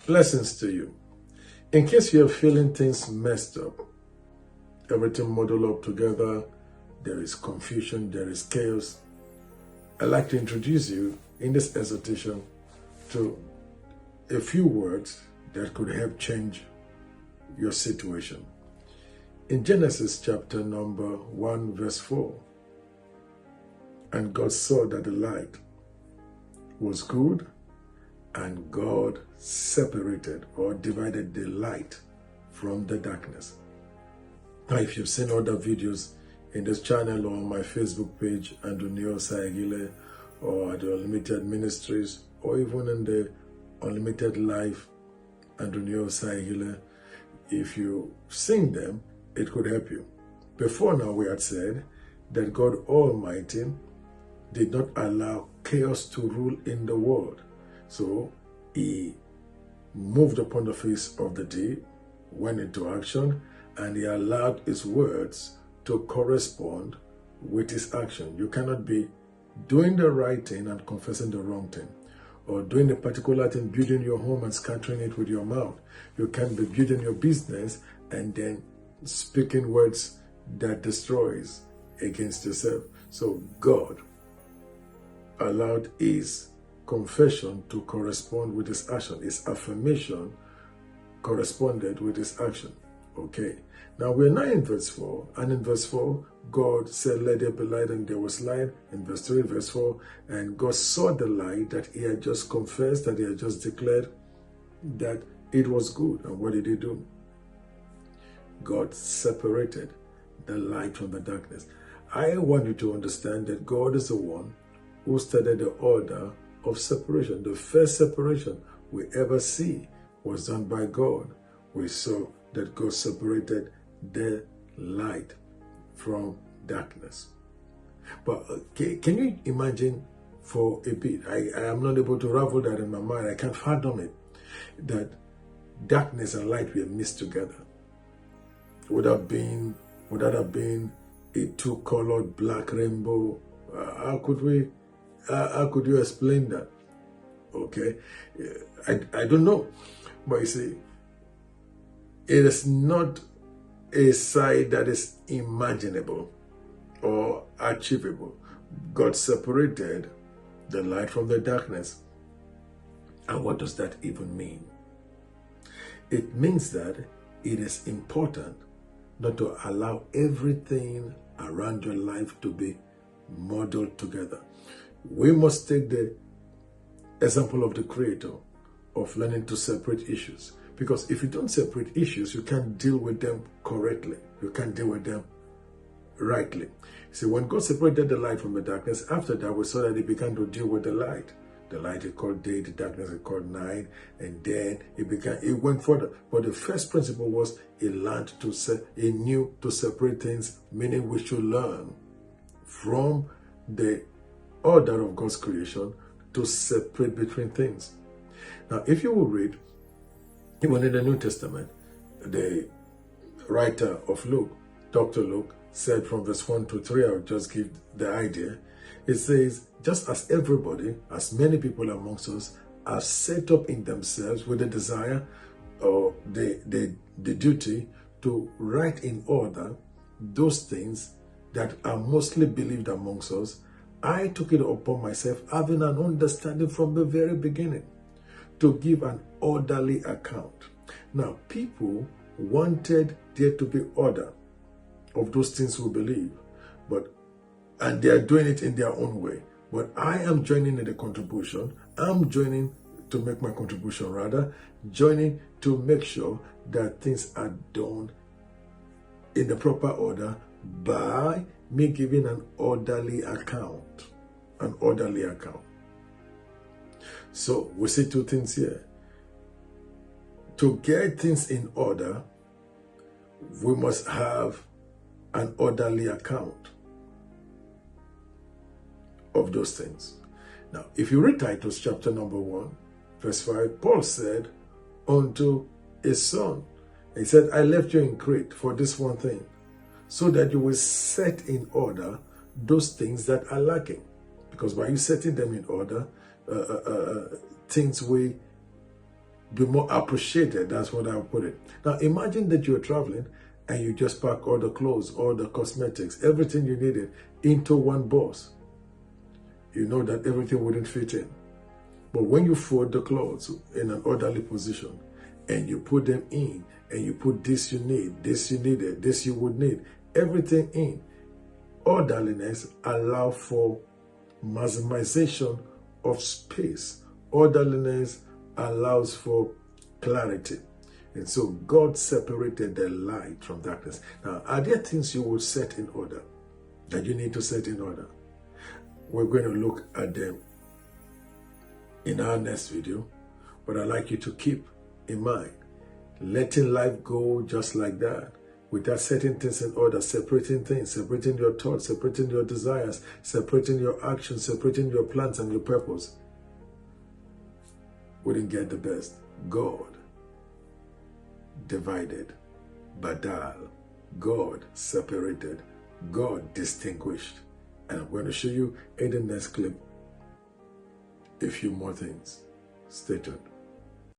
Blessings to you. In case you're feeling things messed up, everything muddled up together, there is confusion, there is chaos, I'd like to introduce you in this exhortation to a few words that could help change your situation. In Genesis chapter number 1 verse 4, and God saw that the light was good, and God separated or divided the light from the darkness. Now, if you've seen other videos in this channel or on my Facebook page, Andunio Saigile, or the Unlimited Ministries, or even in the Unlimited Life, Andunio Saigile, if you sing them, it could help you. Before now, we had said that God Almighty did not allow chaos to rule in the world. So he moved upon the face of the deep, went into action, and he allowed his words to correspond with his action. You cannot be doing the right thing and confessing the wrong thing, or doing a particular thing, building your home and scattering it with your mouth. You can't be building your business and then speaking words that destroys against yourself. So God allowed his confession to correspond with his action. His affirmation corresponded with his action. Okay. Now we're now in verse 4. And in verse 4, God said, "Let there be light," and there was light. In verse 3, verse 4, and God saw the light that he had just confessed, that he had just declared that it was good. And what did he do? God separated the light from the darkness. I want you to understand that God is the one who started the order of separation. The first separation we ever see was done by God. We saw that God separated the light from darkness. But can you imagine for a bit, I am not able to ravel that in my mind, I can't fathom it, that darkness and light were mixed together. Would that have been a two-colored black rainbow? How could you explain that? Okay, I don't know, but you see, it is not a sight that is imaginable or achievable. God separated the light from the darkness. And what does that even mean? It means that it is important not to allow everything around your life to be muddled together. We must take the example of the Creator of learning to separate issues. Because if you don't separate issues, you can't deal with them correctly. You can't deal with them rightly. See, when God separated the light from the darkness, after that we saw that he began to deal with the light. The light is called day, the darkness is called night, and then it went further. But the first principle was he knew to separate things, meaning we should learn from the order of God's creation to separate between things. Now, if you will read, even in the New Testament, the writer of Luke, Dr. Luke, said from verse 1 to 3, I'll just give the idea. It says, just as everybody, as many people amongst us, are set up in themselves with the desire or the duty to write in order those things that are mostly believed amongst us, I took it upon myself, having an understanding from the very beginning, to give an orderly account. Now, people wanted there to be order of those things we believe, and they are doing it in their own way. But I am joining in the contribution. I'm joining to make my contribution, joining to make sure that things are done in the proper order by me giving an orderly account. An orderly account. So we see two things here. To get things in order, we must have an orderly account of those things. Now, if you read Titus chapter number 1, verse 5, Paul said unto his son, he said, I left you in Crete for this one thing, so that you will set in order those things that are lacking. Because by you setting them in order, things will be more appreciated. That's what I would put it. Now, imagine that you're traveling and you just pack all the clothes, all the cosmetics, everything you needed into one bus. You know that everything wouldn't fit in. But when you fold the clothes in an orderly position and you put them in, and you put this you need, this you needed, this you would need, everything in, orderliness allows for maximization of space. Orderliness allows for clarity. And so God separated the light from darkness. Now, are there things you will set in order that you need to set in order? We're going to look at them in our next video, but I'd like you to keep in mind, letting life go just like that, without setting things in order, separating things, separating your thoughts, separating your desires, separating your actions, separating your plans and your purpose, wouldn't get the best. God divided, badal. God separated, God distinguished. And I'm going to show you in the next clip a few more things. Stay tuned.